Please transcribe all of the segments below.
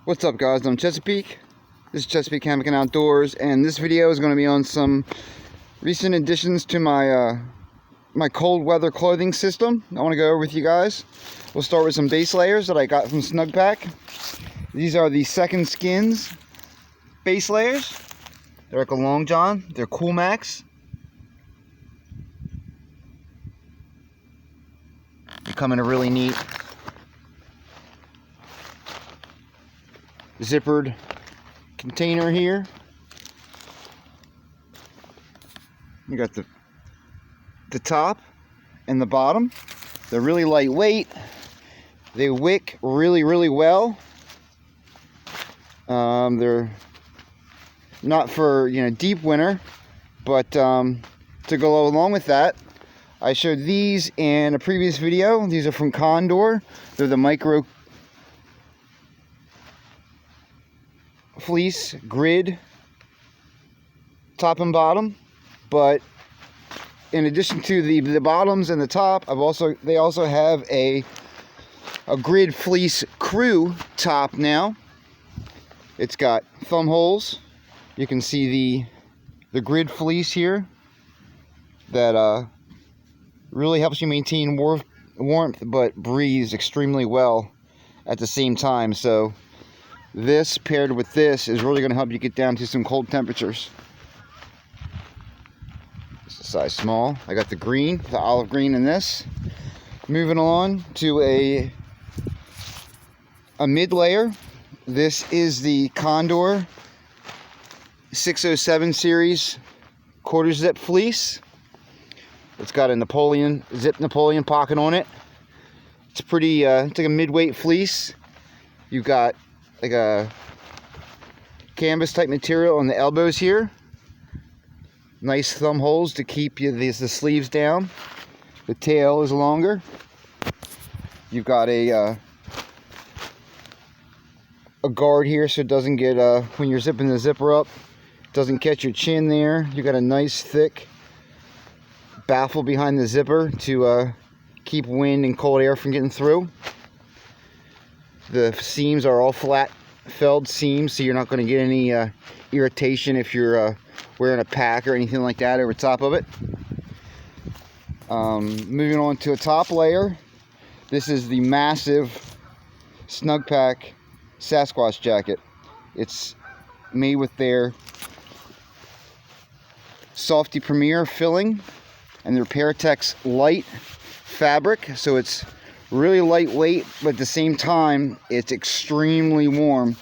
What's up, guys? I'm Chesapeake. This is Chesapeake Camping and Outdoors, and this video is going to be on some recent additions to my my cold weather clothing system. I want to go over with you guys. We'll start with some base layers that I got from Snugpak. These are the second Skinz base layers. They're like a long john. They're Cool Max. They come in a really neat zippered container here. You got the top and the bottom. They're really lightweight. They wick really well. They're not for deep winter, but to go along with that, I showed these in a previous video. These are from Condor. They're the micro fleece grid top and bottom, but in addition to the bottoms and the top, they also have a grid fleece crew top now. It's got thumb holes. You can see the grid fleece here that really helps you maintain warmth but breathes extremely well at the same time. So this paired with this is really going to help you get down to some cold temperatures. This is size small. I got the green, the olive green in this. Moving on to a mid layer. This is the Condor 607 series quarter zip fleece. It's got a zip Napoleon pocket on it. It's pretty, it's like a midweight fleece. You've got like a canvas type material on the elbows here. Nice thumb holes to keep the sleeves down. The tail is longer. You've got a guard here so it doesn't get, when you're zipping the zipper up, it doesn't catch your chin there. You got a nice thick baffle behind the zipper to keep wind and cold air from getting through. The seams are all flat felled seams, so you're not going to get any irritation if you're wearing a pack or anything like that over top of it. Moving on to a top layer. This is the massive Snugpak Sasquatch jacket. It's made with their Softy Premier filling and their Polartec light fabric, so it's really lightweight, but at the same time it's extremely warm.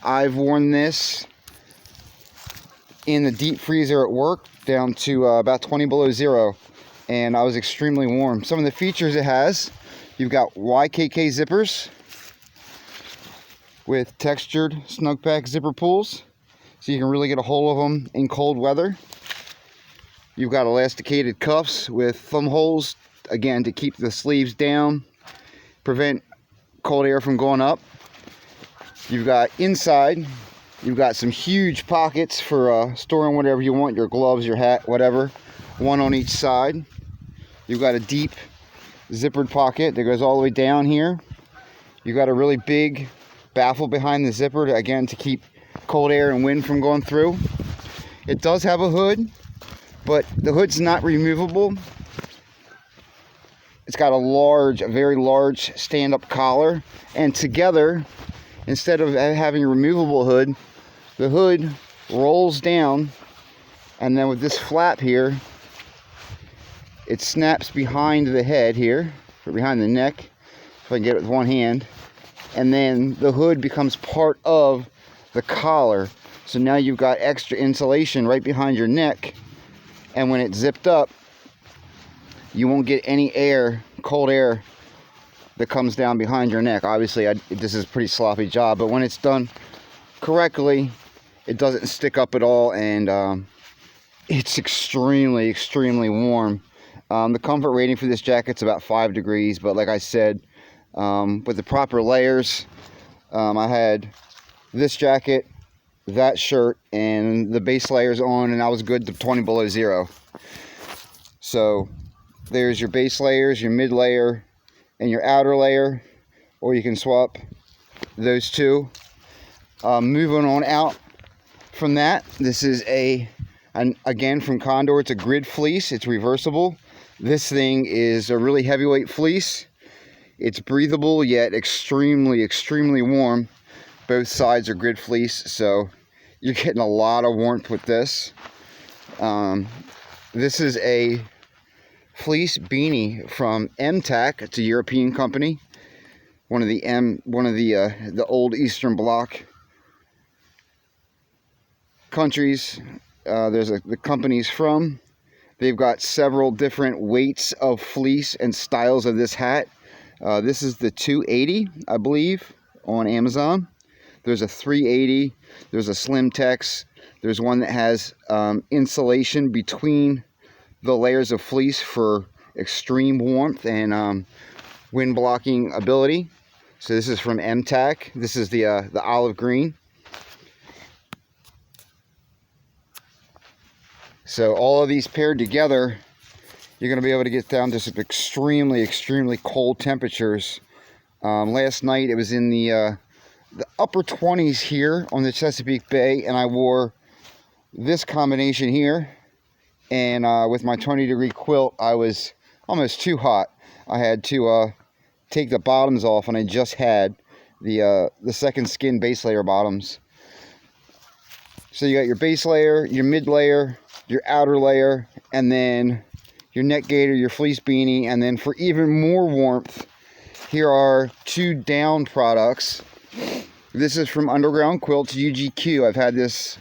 I've worn this in the deep freezer at work down to about 20 below zero, and I was extremely warm. Some of the features it has: you've got YKK zippers with textured Snugpak zipper pulls, so you can really get a hold of them in cold weather. You've got elasticated cuffs with thumb holes, again, to keep the sleeves down, prevent cold air from going up. You've got inside, you've got some huge pockets for storing whatever you want, your gloves, your hat, whatever, one on each side. You've got a deep zippered pocket that goes all the way down here. You've got a really big baffle behind the zipper, again, to keep cold air and wind from going through. It does have a hood, but the hood's not removable. It's got a very large stand-up collar, and together, instead of having a removable hood, the hood rolls down, and then with this flap here, it snaps behind the head here, or behind the neck, if I can get it with one hand, and then the hood becomes part of the collar. So now you've got extra insulation right behind your neck, and when it's zipped up, you won't get any air, cold air, that comes down behind your neck. Obviously, this is a pretty sloppy job, but when it's done correctly, it doesn't stick up at all, and it's extremely warm. The comfort rating for this jacket's about 5 degrees, but like I said, with the proper layers, I had this jacket, that shirt, and the base layers on, and I was good to 20 below zero. So there's your base layers, your mid layer, and your outer layer, or you can swap those two. Moving on out from that, this is again from Condor. It's a grid fleece. It's reversible. This thing is a really heavyweight fleece. It's breathable yet extremely, extremely warm. Both sides are grid fleece, so you're getting a lot of warmth with this. This is a fleece beanie from MTAC. It's a European company. One of the old Eastern Bloc countries. The company's from. They've got several different weights of fleece and styles of this hat. This is the 280, I believe, on Amazon. There's a 380. There's a Slim Tex. There's one that has insulation between the layers of fleece for extreme warmth and wind blocking ability. So this is from MTAC. This is the olive green. So all of these paired together, you're going to be able to get down to some extremely, extremely cold temperatures. Last night it was in the upper 20s here on the Chesapeake Bay, and I wore this combination here. And with my 20-degree quilt, I was almost too hot. I had to take the bottoms off, and I just had the second skin base layer bottoms. So you got your base layer, your mid layer, your outer layer, and then your neck gaiter, your fleece beanie. And then for even more warmth, here are two down products. This is from Underground Quilts UGQ. I've had this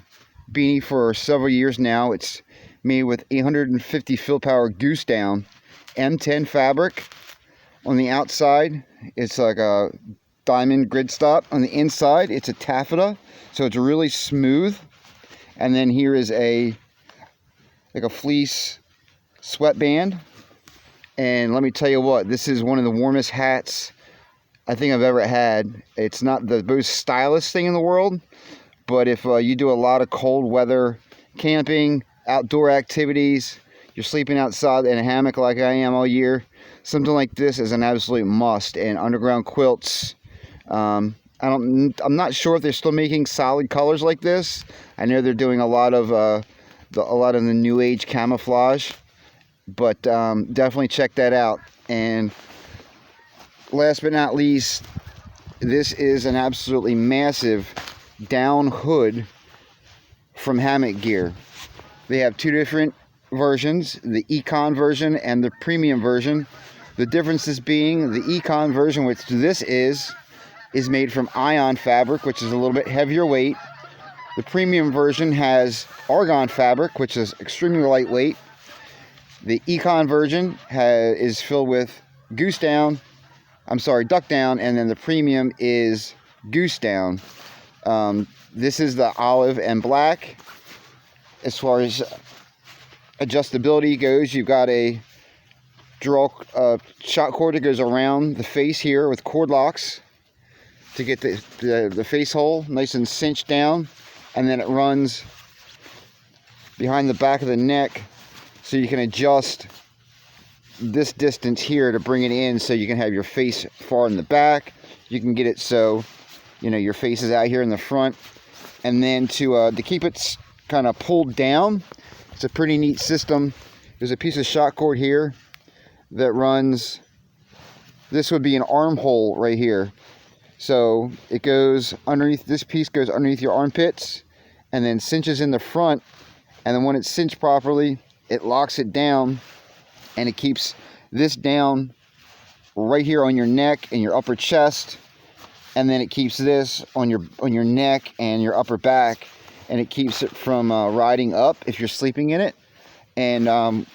beanie for several years now. It's made with 850 fill power goose down, M10 fabric. On the outside, it's like a diamond grid stop. On the inside, it's a taffeta, so it's really smooth. And then here is a fleece sweatband. And let me tell you what, this is one of the warmest hats I think I've ever had. It's not the most stylish thing in the world, but if you do a lot of cold weather camping, outdoor activities, you're sleeping outside in a hammock like I am all year, something like this is an absolute must. And Underground Quilts, I'm not sure if they're still making solid colors like this. I know they're doing a lot of the new age camouflage, but definitely check that out. And last but not least, this is an absolutely massive down hood from Hammock Gear. They have two different versions, the Econ version and the premium version. The differences being the Econ version, which this is made from ion fabric, which is a little bit heavier weight. The premium version has argon fabric, which is extremely lightweight. The Econ version is filled with duck down, and then the premium is goose down. This is the olive and black. As far as adjustability goes, you've got a shot cord that goes around the face here with cord locks to get the face hole nice and cinched down, and then it runs behind the back of the neck, so you can adjust this distance here to bring it in so you can have your face far in the back. You can get it so your face is out here in the front, and then to keep it kind of pulled down, it's a pretty neat system. There's a piece of shot cord here that runs, this would be an armhole right here, so it goes underneath, this piece goes underneath your armpits and then cinches in the front, and then when it's cinched properly, it locks it down and it keeps this down right here on your neck and your upper chest, and then it keeps this on your neck and your upper back, and it keeps it from riding up if you're sleeping in it. And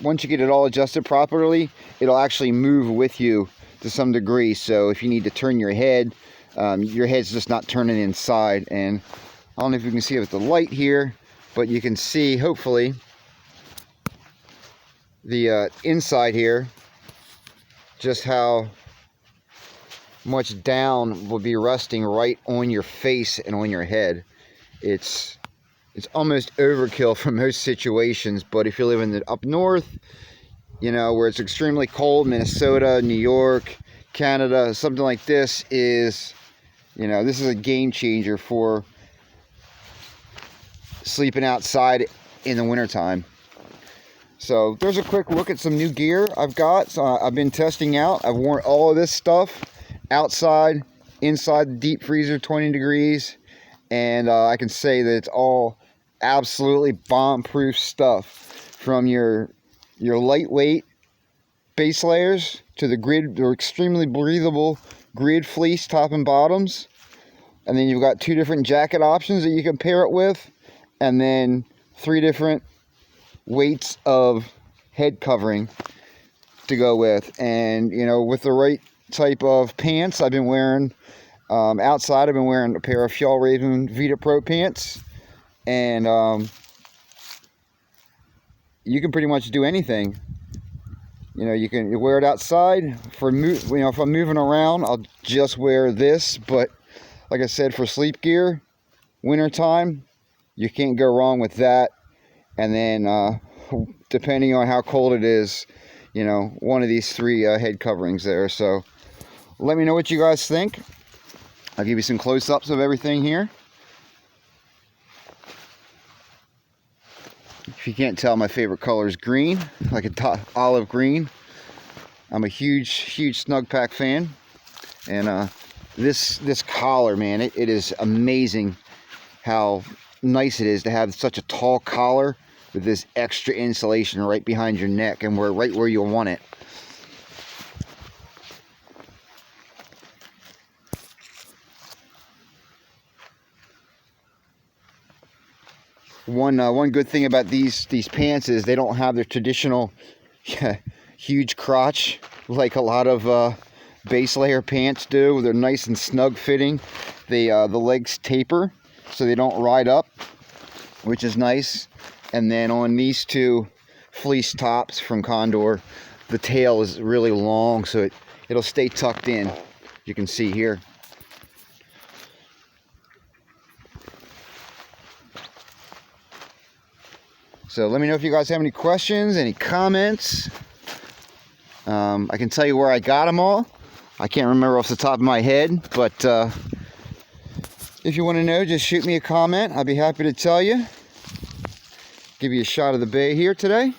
once you get it all adjusted properly, it'll actually move with you to some degree. So if you need to turn your head's just not turning inside. And I don't know if you can see it with the light here, but you can see hopefully the inside here, just how much down will be resting right on your face and on your head. It's almost overkill for most situations, but if you live in the up north, where it's extremely cold, Minnesota, New York, Canada, something like this is, this is a game changer for sleeping outside in the wintertime. So there's a quick look at some new gear I've got. So I've been testing out. I've worn all of this stuff outside, inside the deep freezer, 20 degrees. And I can say that it's all absolutely bomb-proof stuff. From your lightweight base layers to the grid, or extremely breathable grid fleece top and bottoms. And then you've got 2 different jacket options that you can pair it with. And then 3 different weights of head covering to go with. And you know, with the right type of pants, I've been wearing outside, I've been wearing a pair of Fjallraven Vita Pro pants, and you can pretty much do anything. You know, you wear it outside. For if I'm moving around, I'll just wear this. But like I said, for sleep gear, wintertime, you can't go wrong with that. And then depending on how cold it is, you know, one of these 3 head coverings there. So let me know what you guys think. I'll give you some close-ups of everything here. If you can't tell, my favorite color is green, like a olive green. I'm a huge Snugpak fan. And this collar, man, it is amazing how nice it is to have such a tall collar with this extra insulation right behind your neck and right where you want it. One good thing about these pants is they don't have the traditional huge crotch like a lot of base layer pants do. They're nice and snug fitting. The legs taper so they don't ride up, which is nice. And then on these 2 fleece tops from Condor, the tail is really long, so it'll stay tucked in. You can see here. So let me know if you guys have any questions, any comments. I can tell you where I got them all. I can't remember off the top of my head, but if you want to know, just shoot me a comment. I'll be happy to tell you. Give you a shot of the bay here today.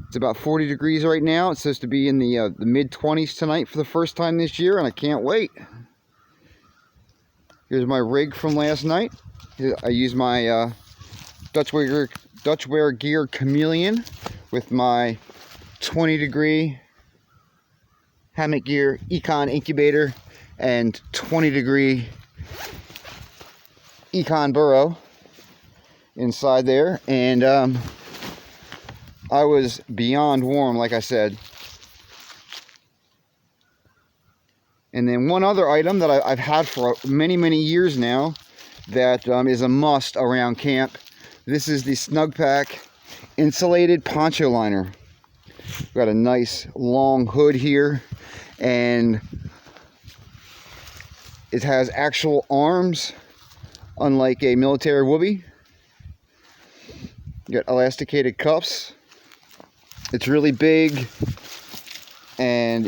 It's about 40 degrees right now. It's supposed to be in the mid-20s tonight for the first time this year, and I can't wait. Here's my rig from last night. I used my Dutchwear Gear Chameleon with my 20-degree hammock gear Econ incubator and 20-degree Econ Burrow inside there. And I was beyond warm, like I said. And then one other item that I've had for many years now that is a must around camp. This is the Snugpak insulated poncho liner. Got a nice long hood here, and it has actual arms, unlike a military whoopee. You got elasticated cuffs. It's really big, and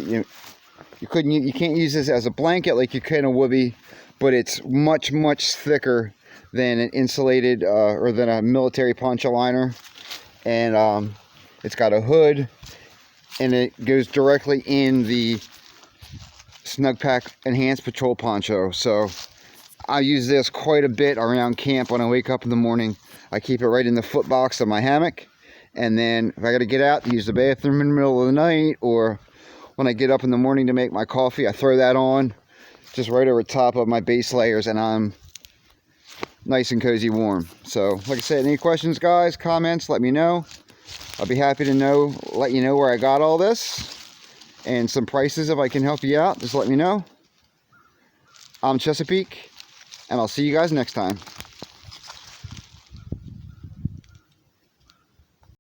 you can't use this as a blanket like you can a whoopee, but it's much thicker than an insulated or than a military poncho liner. And it's got a hood, and it goes directly in the Snugpak Enhanced Patrol Poncho. So I use this quite a bit around camp. When I wake up in the morning, I keep it right in the foot box of my hammock. And then if I got to get out to use the bathroom in the middle of the night, or when I get up in the morning to make my coffee, I throw that on just right over top of my base layers, and I'm nice and cozy warm. So like I said, any questions, guys, comments, let me know. I'll be happy to let you know where I got all this and some prices. If I can help you out, just let me know. I'm Chesapeake, and I'll see you guys next time.